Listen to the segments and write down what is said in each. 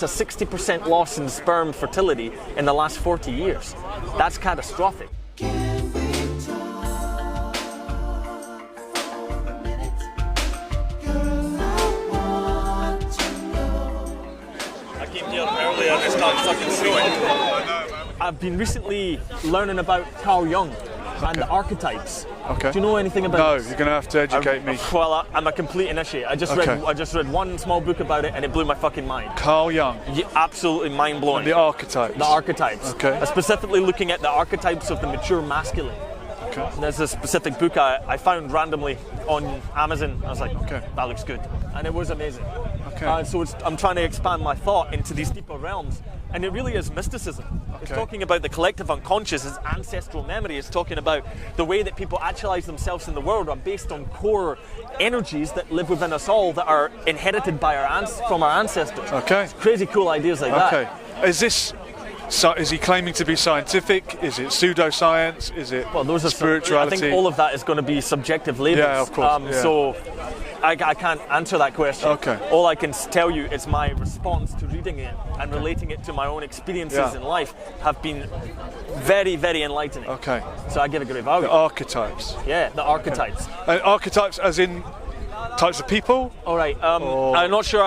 a 60% loss in sperm fertility in the last 40 years. That's catastrophic. Earlier, it's not fucking snowing. I've been recently learning about Carl Jung and the archetypes. Okay. Do you know anything about No, this? you're going to have to educate me. Well, I'm a complete initiate. I just read one small book about it and it blew my fucking mind. Carl Jung. Yeah, absolutely mind-blowing. And the archetypes. The archetypes. Okay. Specifically looking at the archetypes of the mature masculine. Okay. There's a specific book I found randomly on Amazon. I was like, okay, that looks good. And it was amazing. Okay. So I'm trying to expand my thought into these deeper realms. And it really is mysticism. Okay. It's talking about the collective unconscious, it's ancestral memory. It's talking about the way that people actualize themselves in the world are based on core energies that live within us all that are inherited by from our ancestors. Okay. It's crazy cool ideas like that. Okay. Is he claiming to be scientific? Is it pseudoscience? Is it spirituality? I think all of that is going to be subjective labels. Yeah, of course. So I can't answer that question. Okay. All I can tell you is my response to reading it and relating it to my own experiences in life have been very, very enlightening. Okay. So I give it a great value. The archetypes. Yeah, the archetypes. And archetypes as in types of people? All right. I'm not sure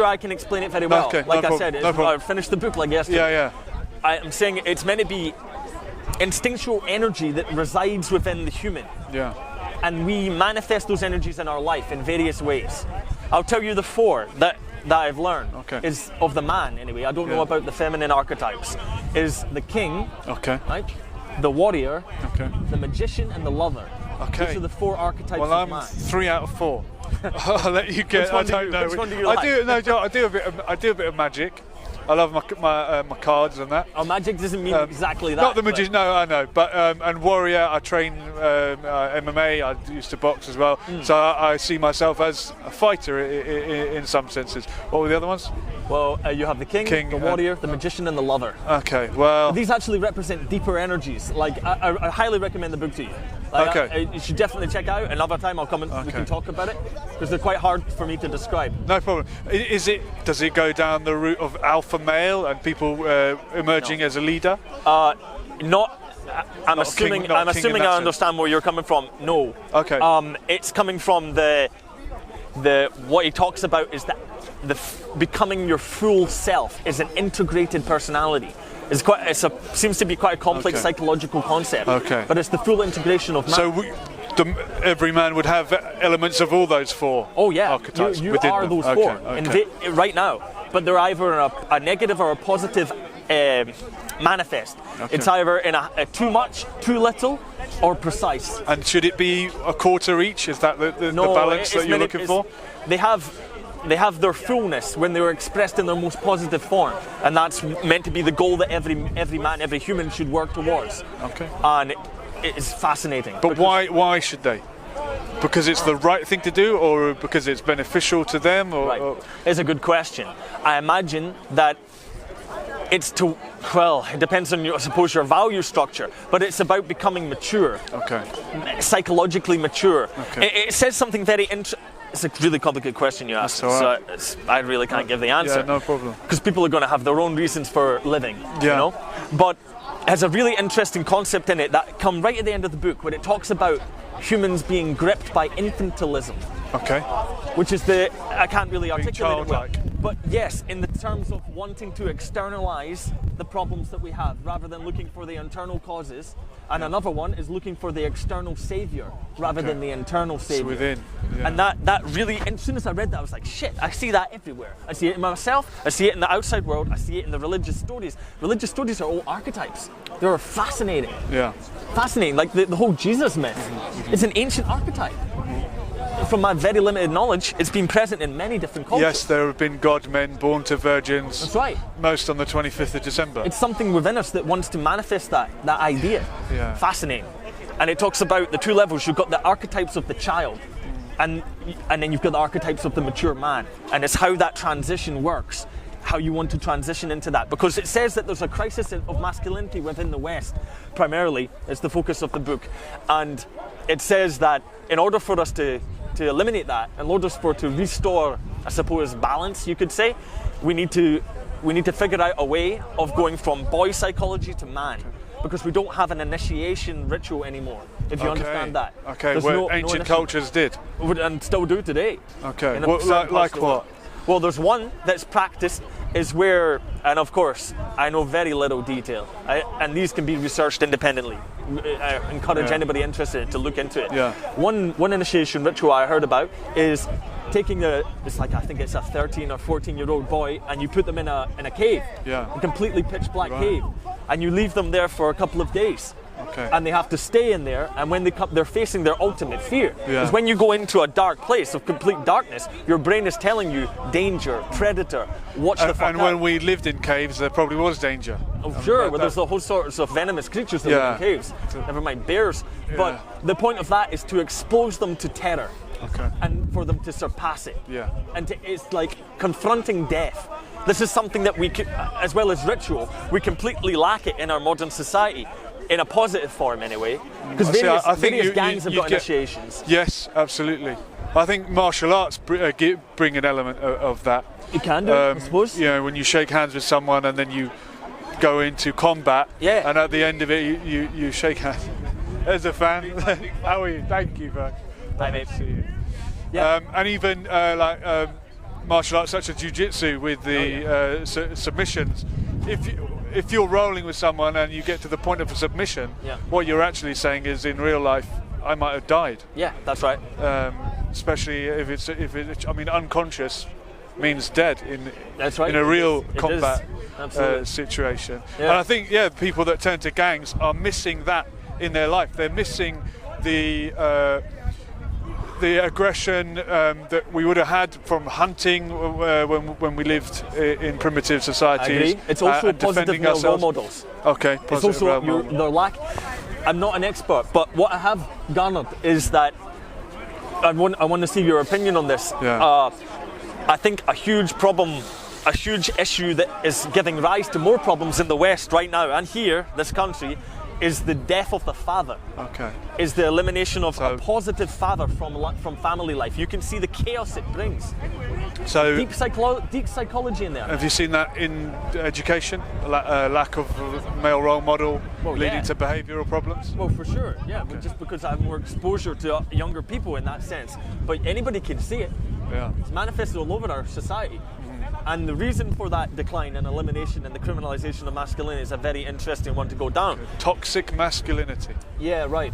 I can explain it very well. Okay, like no I said, I finished the book like yesterday. Yeah. I'm saying it's meant to be instinctual energy that resides within the human. Yeah. And we manifest those energies in our life in various ways. I'll tell you the four that I've learned is of the man anyway. I don't know about the feminine archetypes. Is the king, right? The warrior, the magician, and the lover. Okay. These are the four archetypes well, of man. I'm 3 out of 4. I'll let you get. I don't know. Which one do you like? I do a bit of magic. I love my cards and that. Oh, magic doesn't mean exactly that. Not the magician, no, I know. But and warrior, I train MMA. I used to box as well. So I see myself as a fighter in some senses. What were the other ones? Well, you have the king, the warrior, the magician, and the lover. Okay, well, these actually represent deeper energies. Like I highly recommend the book to you. Like, you should definitely check out. Another time I'll come and we can talk about it because they're quite hard for me to describe. No problem. Does it go down the route of alpha male and people emerging as a leader? I'm assuming I understand where you're coming from. No. Okay. It's coming from the what he talks about is that becoming your full self is an integrated personality. Seems to be quite a complex psychological concept. Okay. But it's the full integration of man. So every man would have elements of all those 4. Oh yeah. Archetypes you within are them. those 4 right now. But they're either a negative or a positive manifest. It's either in a too much, too little, or precise. And should it be a quarter each? Is that the balance that you're looking for? They have their fullness when they were expressed in their most positive form, and that's meant to be the goal that every man, every human should work towards. Okay. And it is fascinating. But why should they? Because it's the right thing to do, or because it's beneficial to them? Or It's a good question. I imagine that it depends on I suppose your value structure, but it's about becoming mature. Okay. Psychologically mature. Okay. It says something very interesting. It's a really complicated question you asked, so I really can't give the answer. Yeah, no problem. Because people are going to have their own reasons for living, you know? But it has a really interesting concept in it that come right at the end of the book when it talks about humans being gripped by infantilism. Okay. Which is I can't really articulate it well. But yes, in the terms of wanting to externalize the problems that we have rather than looking for the internal causes. And another one is looking for the external savior rather than the internal savior. It's within. Yeah. And that really, as soon as I read that, I was like, shit, I see that everywhere. I see it in myself, I see it in the outside world, I see it in the religious stories. Religious stories are all archetypes. They're fascinating. Yeah. Fascinating, like the whole Jesus myth. It's an ancient archetype. From my very limited knowledge, it's been present in many different cultures. Yes, there have been God-men born to virgins. That's right. Most on the 25th of December. It's something within us that wants to manifest that idea. Yeah. Fascinating. And it talks about the 2 levels. You've got the archetypes of the child, and then you've got the archetypes of the mature man. And it's how that transition works, how you want to transition into that. Because it says that there's a crisis of masculinity within the West, primarily. It's the focus of the book. And it says that in order for us to eliminate that, in order for to restore, I suppose, balance, you could say, we need to we need to figure out a way of going from boy psychology to man, because we don't have an initiation ritual anymore. If you understand that. Okay. There's Well, ancient cultures did. And still do today. Okay. In a Well, certain parts like of the world. what? Well, there's one that's practiced is where, and of course, I know very little detail, and these can be researched independently. I encourage anybody interested to look into it. Yeah. One initiation ritual I heard about is taking it's like, I think it's a 13 or 14-year-old boy, and you put them in a cave, a completely pitch black cave, and you leave them there for a couple of days. Okay. And they have to stay in there, and when they come, they're facing their ultimate fear. Yeah. Because when you go into a dark place of complete darkness, your brain is telling you danger, predator, watch the fuck And out. when we lived in caves, there probably was danger. Oh, sure, but there's the whole sorts of venomous creatures that live in caves. Never mind bears. But the point of that is to expose them to terror. Okay. And for them to surpass it. Yeah. And it's like confronting death. This is something that we, as well as ritual, we completely lack it in our modern society. In a positive form, anyway. Because various gangs have got initiations. Yes, absolutely. I think martial arts bring an element of that. You can do, I suppose. You know, when you shake hands with someone and then you go into combat, and at the end of it, you shake hands. There's a fan. How are you? Thank you, man. Hi, mate. See you. Yeah. And even martial arts such as jiu-jitsu with the submissions. If you're rolling with someone and you get to the point of a submission, what you're actually saying is, in real life, I might have died. Yeah, that's right. Especially if it's unconscious means dead in a real combat situation. Yeah. And I think people that turn to gangs are missing that in their life. They're missing the aggression that we would have had from hunting when we lived in primitive societies. I agree. It's also positive male role models. Okay, it's also their lack. I'm not an expert, but what I have garnered is that I want to see your opinion on this. Yeah. I think a huge problem, a huge issue that is giving rise to more problems in the West right now and here, this country, is the death of the father. Okay. Is the elimination of a positive father from family life. You can see the chaos it brings. So deep psychology in there. Have you seen that in education? Lack of male role model leading to behavioural problems? Well, for sure, yeah. Okay. Just because I have more exposure to younger people in that sense. But anybody can see it. Yeah. It's manifested all over our society. And the reason for that decline and elimination and the criminalisation of masculinity is a very interesting one to go down. Toxic masculinity. Yeah, right.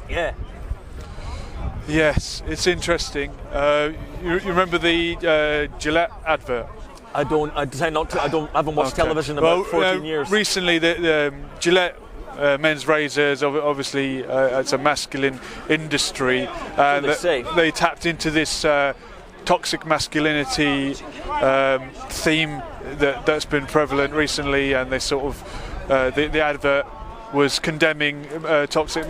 Yeah. Yes, it's interesting. You remember the Gillette advert? I haven't watched television in about 14 years. Recently, the Gillette men's razors, obviously, it's a masculine industry. And they tapped into this toxic masculinity theme that's been prevalent recently, and they sort of the advert was condemning toxic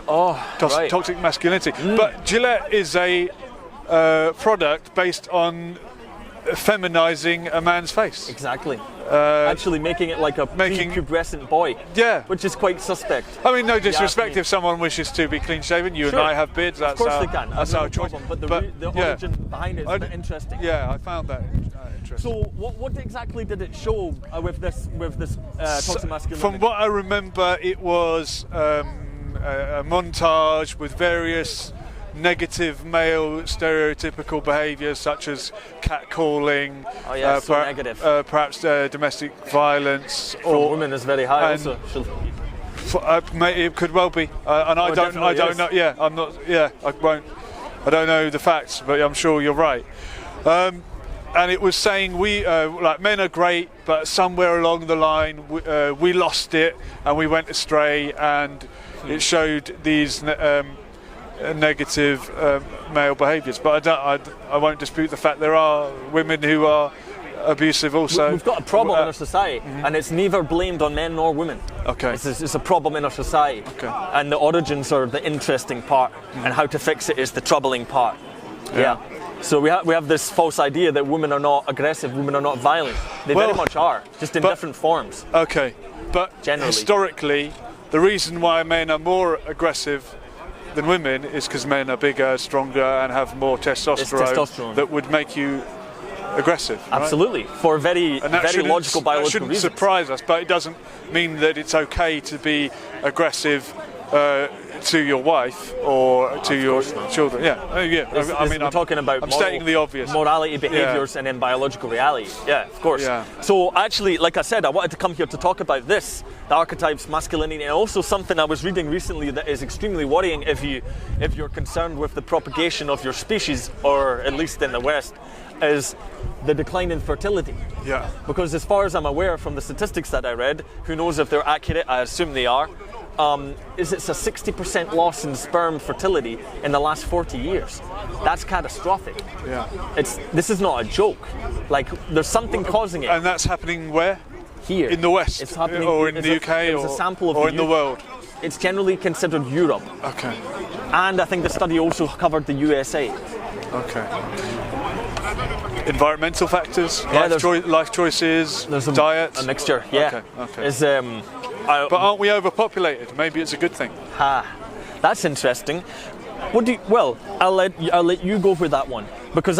toxic masculinity. But Gillette is a product based on feminizing a man's face. Exactly. Actually making it like a pubescent boy. Yeah. Which is quite suspect. I mean, no disrespect if someone wishes to be clean shaven. You and I have beards. That's of course they can. That's our choice. But the origin behind it is a bit interesting. Yeah, I found that interesting. So what exactly did it show with this toxic masculinity? From what I remember, it was a montage with various negative male stereotypical behaviours such as catcalling, perhaps domestic violence, or women is very high also. It could well be, and I don't know. Yeah, I'm not. Yeah, I don't know the facts, but I'm sure you're right. And it was saying men are great, but somewhere along the line we lost it and we went astray, and it showed these negative male behaviours. But I won't dispute the fact there are women who are abusive also. We've got a problem in our society, and it's neither blamed on men nor women. Okay. It's a problem in our society. Okay. And the origins are the interesting part, and how to fix it is the troubling part. Yeah. So we have this false idea that women are not aggressive, women are not violent. They very much are, just in different forms. Okay. But generally, historically, the reason why men are more aggressive than women is because men are bigger, stronger, and have more testosterone. That would make you aggressive. Right? Absolutely, for very logical biological that shouldn't reasons. surprise us, but it doesn't mean that it's okay to be aggressive to your wife or to your children. Yeah, I'm talking about stating the obvious. Morality, behaviours, and then biological reality. Yeah, of course. Yeah. So actually, like I said, I wanted to come here to talk about this, the archetypes, masculinity, and also something I was reading recently that is extremely worrying if you're concerned with the propagation of your species, or at least in the West, is the decline in fertility. Yeah. Because as far as I'm aware from the statistics that I read, who knows if they're accurate, I assume they are, it's a 60% loss in sperm fertility in the last 40 years. That's catastrophic. Yeah. This is not a joke. Like, there's something causing it. And that's happening where? Here. In the West? It's happening, or in the UK? It's a sample of or in the world? It's generally considered Europe. Okay. And I think the study also covered the USA. Okay. Environmental factors? Yeah, life choices? Diet? A mixture, yeah. Okay. But aren't we overpopulated? Maybe it's a good thing. That's interesting. I'll let you go for that one, because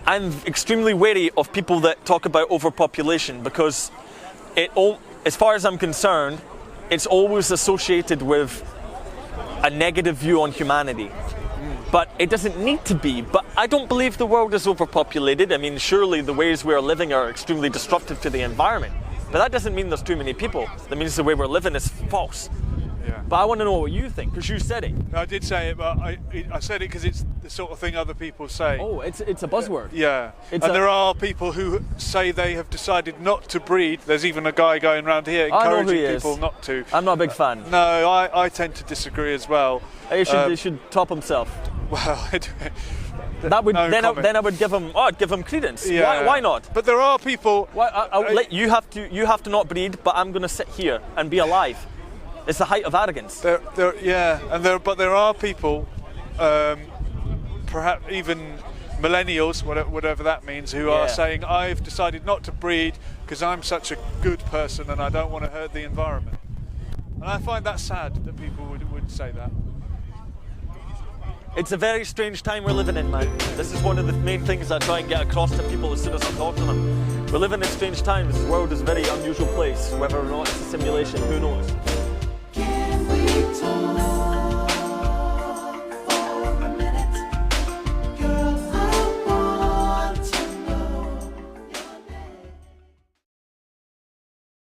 I'm extremely wary of people that talk about overpopulation, because as far as I'm concerned, it's always associated with a negative view on humanity. But it doesn't need to be. But I don't believe the world is overpopulated. I mean, surely the ways we're living are extremely destructive to the environment. But that doesn't mean there's too many people. That means the way we're living is false. Yeah. But I want to know what you think, because you said it. I did say it, but I said it because it's the sort of thing other people say. Oh, it's a buzzword. Yeah. There are people who say they have decided not to breed. There's even a guy going around here encouraging people not to. I'm not a big fan. No, I tend to disagree as well. He should top himself. Well, then I would give him credence. Yeah. Why not? But there are people. You have to not breed, but I'm going to sit here and be alive. It's the height of arrogance. But there are people, perhaps even millennials, whatever that means, who are saying, I've decided not to breed because I'm such a good person and I don't want to hurt the environment. And I find that sad that people would say that. It's a very strange time we're living in, man. This is one of the main things I try and get across to people as soon as I talk to them. We're living in strange times. The world is a very unusual place. Whether or not it's a simulation, who knows?